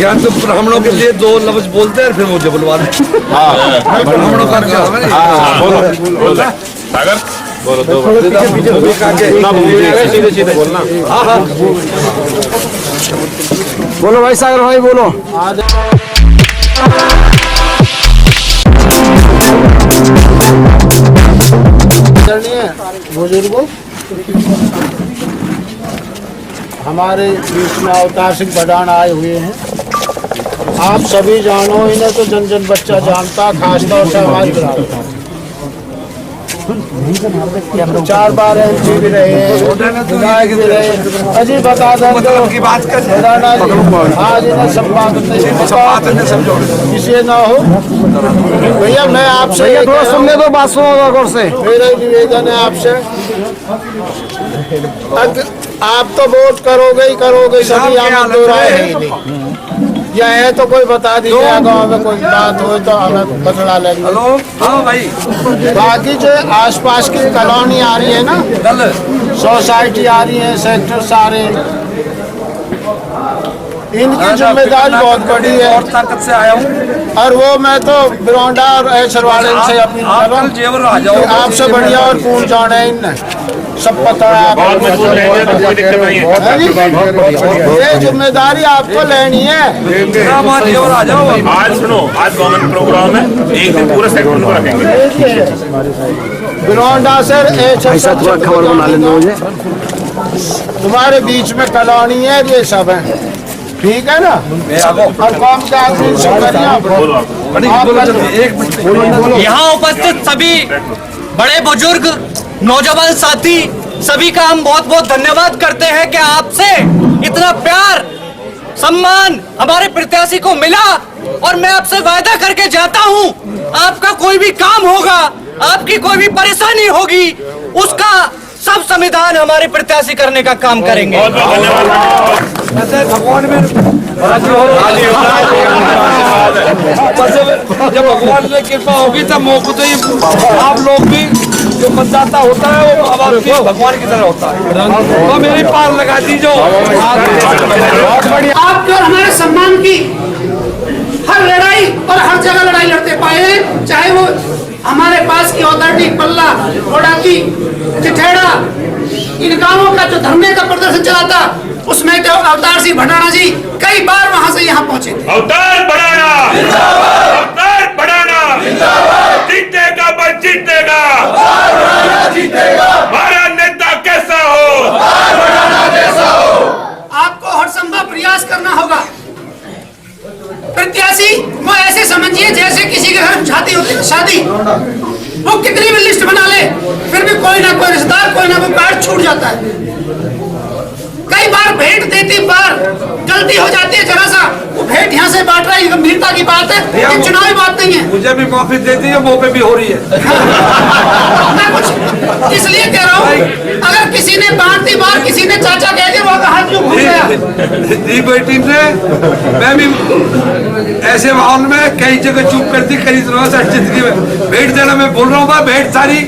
यहाँ तो ब्राह्मणों के लिए 2 लफ्ज बोलते हैं फिर वो जो बुलवा दें। ब्राह्मणों का क्या सीधे सीधे बोलना। बोलो भाई सागर भाई बोलो। बुजुर्गों, हमारे बीच में अवतार सिंह बडान आए हुए हैं। आप सभी जानो, इन्हें तो जन जन बच्चा जानता, खासतौर से हमारी ग्राम 4 बार MP भी रहे, विधायक भी रहे। अजी बता दें तो की बात कर आज इन्हें संपादन नहीं इसे ना हो। भैया मैं आपसे थोड़ा सुनने दो, बात सुनो गौर से। मेरा निवेदन है आपसे, आप तो वोट करोगे ही करोगे, सभी आप दो राय है ही नहीं। या है तो कोई बता दीजिए, गाँव में कोई बात हो तो हमें बदला लेंगे। हेलो हाँ भाई, बाकी जो आसपास की कॉलोनी आ रही है ना, सोसाइटी आ रही है, सेक्टर सारे, इनकी जिम्मेदारी बहुत बड़ी है। और ताकत से आया हूँ और वो मैं तो बिरौंडा और सरवाड़े से अपील कर रहा हूँ, जेवर आ जाओ आपसे बढ़िया और कौन जाना है इनने, सब पता है आपको। ये जिम्मेदारी आपको लेनी है। जेवर आ जाओ। आज सुनो, आज गवर्नमेंट प्रोग्राम है, एक दिन पूरे सेक्टर को रखेंगे। बिरौंडा से ऐसा थोड़ा खबर बना लेना मुझे। तुम्हारे बीच में कॉलोनी है, ये सब है, ठीक है ना। और कौन का यहाँ उपस्थित सभी बड़े बुजुर्ग नौजवान साथी सभी का हम बहुत बहुत धन्यवाद करते हैं कि आपसे इतना प्यार सम्मान हमारे प्रत्याशी को मिला। और मैं आपसे वायदा करके जाता हूँ, आपका कोई भी काम होगा, आपकी कोई भी परेशानी होगी, उसका सब संविधान हमारे प्रत्याशी करने का काम करेंगे। भगवान में जब भगवान की कृपा होगी तब मौके तो आप लोग भी जो मतदाता होता है वो अब आपके भगवान की तरह होता है। तो मेरी पार लगा दीजिए। आपके और हमारे सम्मान की हर लड़ाई और हर जगह लड़ाई लड़ते पाए हैं, चाहे वो हमारे पास की अथॉरिटी पल्ला, घोड़ा की, चिठेड़ा, इन गांवों का जो धरने का प्रदर्शन चला था, उसमें तो अवतार सिंह भडाना जी कई बार वहां से यहाँ पहुंचे थे। अवतार बढ़ाना, अवतार बढ़ाना, जीतेगा बस जीतेगा, हमारा नेता कैसा हो, आपको हर संभव प्रयास करना होगा। प्रत्याशी वो ऐसे समझिए जैसे किसी के घर शादी होती है, शादी वो कितनी भी लिस्ट बना ले, फिर भी कोई ना कोई रिश्तेदार, कोई ना कोई कार्ड छूट जाता है। कई बार भेंट देती बार गलती हो जाती है, जरा सा वो भेंट यहाँ से बांट रहा है, गंभीरता की बात है, ये चुनावी बात नहीं है। मुझे भी माफी दे दी है, मुंह पे भी हो रही है। मैं कुछ इसलिए कह रहा हूँ, अगर किसी ने बांटती बार किसी ने चाचा कह दिया, वो हाथ क्यों घूम गया। दी बेटी ने, मैं भी ऐसे माहौल में कई जगह चुप करती, कई जिंदगी में भेंट देना मैं बोल रहा हूँ, भेंट सारी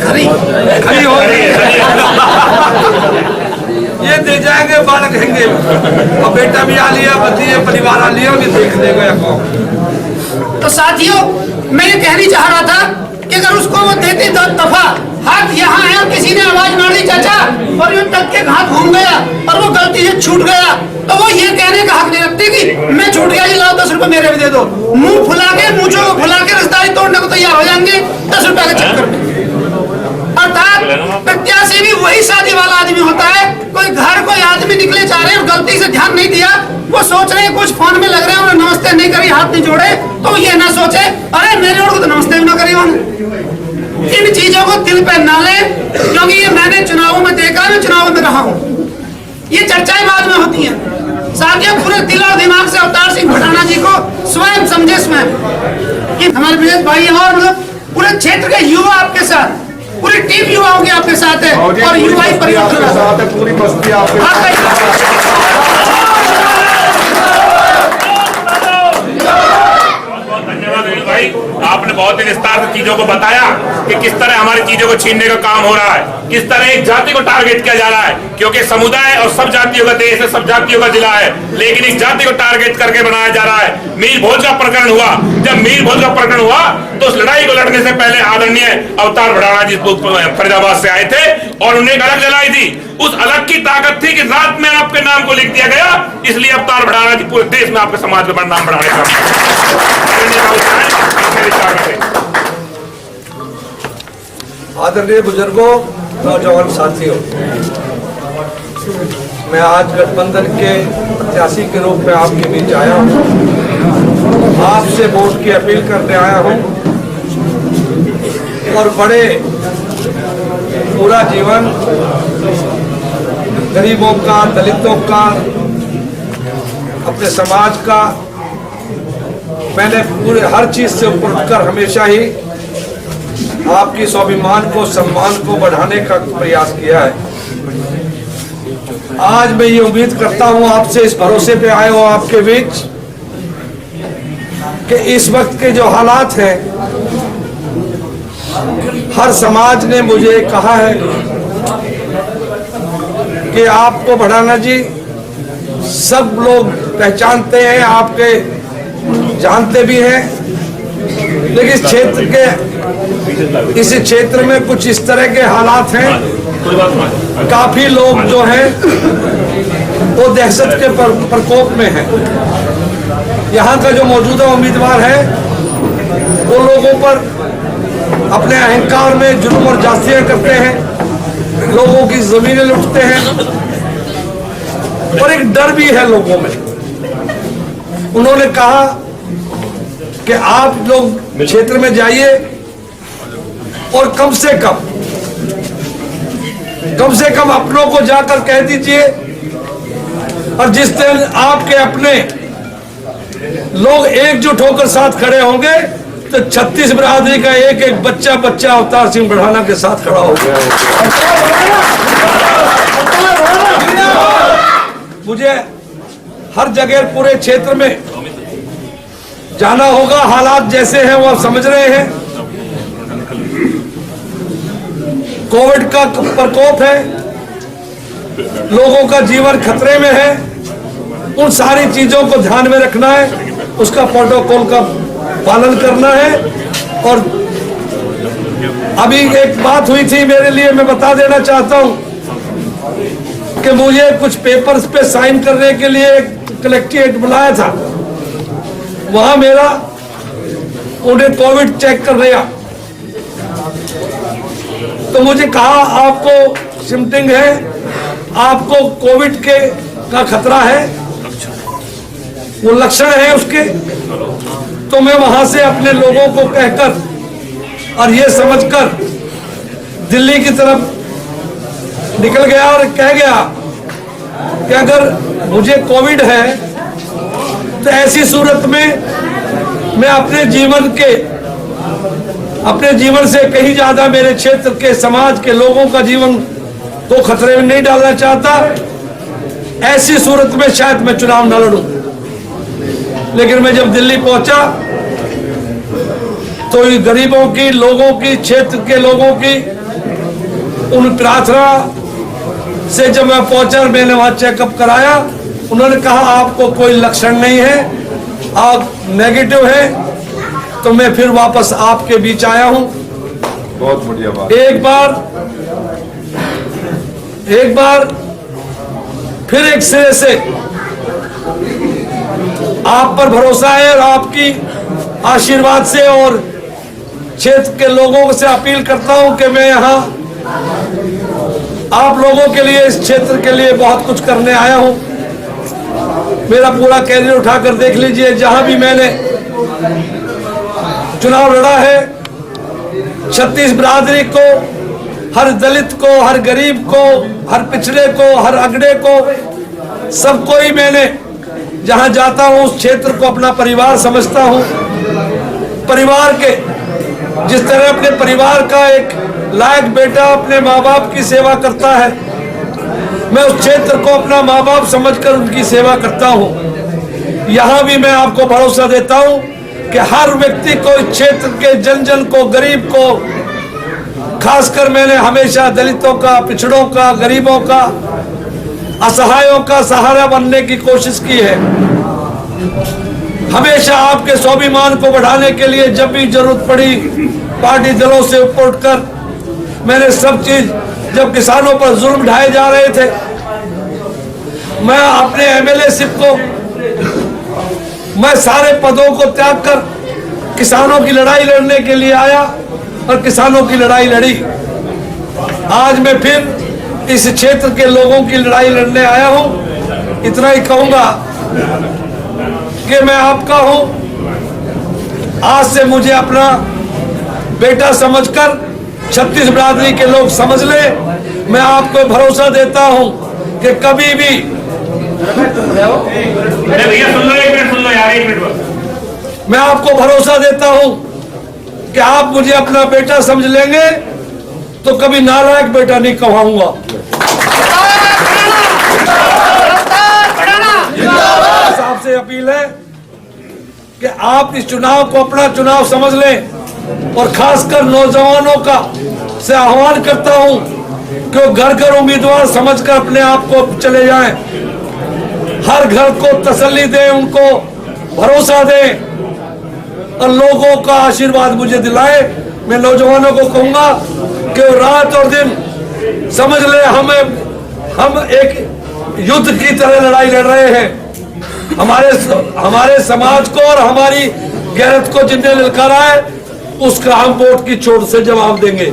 खरी हो रही है। ये दे जाएंगे, बालक रहेंगे, और बेटा भी आ लिया, पति परिवार आ लिया, भी देख देगा। तो साथियों, मैं ये कहनी चाह रहा था कि अगर उसको वो देती 10 दफा, हाथ यहाँ है और किसी ने आवाज मार दी चाचा और यूं तक के हाथ घूम गया और वो गलती से छूट गया, तो वो ये कहने का हक नहीं रखती कि मैं छूट गया, ये लाओ 10 रुपए मेरे भी दे दो। मुंह फुला के, मूंछों को फुला के रिश्तेदारी तोड़ने को तैयार हो जाएंगे 10 रुपए के चक्कर में। अर्थात प्रत्याशी भी वही शादी वाला आदमी होता है, कोई घर कोई आदमी निकले जा रहे हैं और गलती से ध्यान नहीं दिया, वो सोच रहे हैं कुछ फोन में लग रहे हैं और नमस्ते नहीं करी, हाथ नहीं जोड़े, तो ये ना सोचे अरे मेरे और को तो नमस्ते भी ना करी। इन चीजों को दिल पे ना ले, क्योंकि ये मैंने चुनावों में देखा, मैं चुनाव में रहा हूँ, ये चर्चाएं बाद में होती हैं। साथियों, पूरे दिल और दिमाग से अवतार सिंह भडाना जी को स्वयं समझे, स्वयं कि हमारे विजय भाई और मतलब पूरे क्षेत्र के युवा आपके साथ, पूरी टीम युवाओं की आपके साथ है और युवा ही परिवर्तन, पूरी बस्ती आपके धन्यवाद भाई, आपने बहुत ही विस्तार से चीजों को बताया कि किस तरह हमारी चीजों को छीनने का काम हो रहा है, किस तरह एक जाति को टारगेट किया जा रहा है, क्योंकि समुदाय और सब जातियों का देश है, सब जातियों का जिला है, लेकिन एक जाति को टारगेट करके बनाया जा रहा है। मीर भोज का प्रकरण हुआ, जब मीर भोज का प्रकरण हुआ तो उस लड़ाई को लड़ने से पहले आदरणीय अवतार भड़ाना जी फरीदाबाद से आए थे और उन्हें एक अलग जलाई थी। उस अलग की ताकत थी कि रात में आपके नाम को लिख दिया गया, इसलिए अवतार भड़ाना जी पूरे देश में आपके समाज में नाम बढ़ाने का आदरणीय बुजुर्गों, नौजवान साथियों, मैं आज गठबंधन के प्रत्याशी के रूप में आपके बीच आया हूँ। आपसे वोट की अपील करने आया हूँ और बड़े पूरा जीवन गरीबों का, दलितों का, अपने समाज का मैंने पूरे हर चीज से ऊपर उठकर हमेशा ही आपकी स्वाभिमान को, सम्मान को बढ़ाने का प्रयास किया है। आज मैं ये उम्मीद करता हूं, आपसे इस भरोसे पे आए हो आपके बीच कि इस वक्त के जो हालात हैं, हर समाज ने मुझे कहा है कि आपको भड़ाना जी सब लोग पहचानते हैं, आपके जानते भी हैं, लेकिन इस क्षेत्र के, इस क्षेत्र में कुछ इस तरह के हालात हैं, काफी लोग जो हैं वो दहशत के प्रकोप में हैं। यहाँ का जो मौजूदा उम्मीदवार है वो लोगों पर अपने अहंकार में जुल्म और जातियां करते हैं, लोगों की जमीनें लूटते हैं और एक डर भी है लोगों में। उन्होंने कहा कि आप लोग क्षेत्र में जाइए और कम से कम अपनों को जाकर कह दीजिए, और जिस दिन आपके अपने लोग एकजुट होकर साथ खड़े होंगे तो 36 बिरादरी का एक एक बच्चा अवतार सिंह भड़ाना के साथ खड़ा होगा। मुझे हर जगह पूरे क्षेत्र में जाना होगा, हालात जैसे हैं वो आप समझ रहे हैं। कोविड का प्रकोप है, लोगों का जीवन खतरे में है, उन सारी चीजों को ध्यान में रखना है, उसका प्रोटोकॉल का पालन करना है। और अभी एक बात हुई थी मेरे लिए, मैं बता देना चाहता हूं कि मुझे कुछ पेपर्स पे साइन करने के लिए कलेक्ट्रेट बुलाया था, वहां मेरा उन्हें कोविड चेक कर लिया तो मुझे कहा आपको सिम्पटम है, आपको कोविड के का खतरा है, वो लक्षण है उसके। तो मैं वहां से अपने लोगों को कहकर और ये समझकर दिल्ली की तरफ निकल गया और कह गया कि अगर मुझे कोविड है तो ऐसी सूरत में मैं अपने जीवन से कहीं ज्यादा मेरे क्षेत्र के समाज के लोगों का जीवन को खतरे में नहीं डालना चाहता। ऐसी सूरत में शायद मैं चुनाव न लड़ूं। लेकिन मैं जब दिल्ली पहुंचा तो गरीबों की, लोगों की, क्षेत्र के लोगों की उन प्रार्थना से जब मैं पहुंचा, मैंने वहां चेकअप कराया, उन्होंने कहा आपको कोई लक्षण नहीं है, आप नेगेटिव है। तो मैं फिर वापस आपके बीच आया हूं। बहुत बढ़िया बात। एक बार फिर एक सिरे से आप पर भरोसा है और आपकी आशीर्वाद से और क्षेत्र के लोगों से अपील करता हूं कि मैं यहाँ आप लोगों के लिए, इस क्षेत्र के लिए बहुत कुछ करने आया हूं। मेरा पूरा कैरियर उठाकर देख लीजिए, जहां भी मैंने चुनाव लड़ा है, 36 बिरादरी को, हर दलित को, हर गरीब को, हर पिछड़े को, हर अगड़े को, सबको ही मैंने जहां जाता हूं उस क्षेत्र को अपना परिवार समझता हूं। परिवार के जिस तरह अपने परिवार का एक लायक बेटा अपने माँ बाप की सेवा करता है, मैं उस क्षेत्र को अपना माँ बाप समझकर उनकी सेवा करता हूं। यहाँ भी मैं आपको भरोसा देता हूं कि हर व्यक्ति को, इस क्षेत्र के जन जन को, गरीब को, खासकर मैंने हमेशा दलितों का, पिछड़ों का, गरीबों का, असहायों का सहारा बनने की कोशिश की है। हमेशा आपके स्वाभिमान को बढ़ाने के लिए जब भी जरूरत पड़ी पार्टी दलों से ऊपर उठकर मैंने सब चीज, जब किसानों पर जुल्म ढाए जा रहे थे, मैं अपने एमएलए-शिप को, मैं सारे पदों को त्याग कर किसानों की लड़ाई लड़ने के लिए आया और किसानों की लड़ाई लड़ी। आज मैं फिर इस क्षेत्र के लोगों की लड़ाई लड़ने आया हूं। इतना ही कहूंगा कि मैं आपका हूं। आज से मुझे अपना बेटा समझकर छत्तीस बिरादरी के लोग समझ ले। मैं आपको भरोसा देता हूं कि कभी भी भैया सुन लो, एक मिनट सुन लो यार, एक मिनट बस। मैं आपको भरोसा देता हूं कि आप मुझे अपना बेटा समझ लेंगे तो कभी नालायक बेटा नहीं कहूंगा। साहब से अपील है कि आप इस चुनाव को अपना चुनाव समझ लें और खासकर नौजवानों का से आह्वान करता हूं कि वो घर घर उम्मीदवार समझकर अपने आप को चले जाएं। हर घर को तसल्ली दें, उनको भरोसा दें और लोगों का आशीर्वाद मुझे दिलाए। मैं नौजवानों को कहूंगा कि वो रात और दिन समझ ले, हम एक युद्ध की तरह लड़ाई लड़ रहे हैं। हमारे समाज को और हमारी गैरत को जिनने ललकारा है उसका हम वोट की चोट से जवाब देंगे।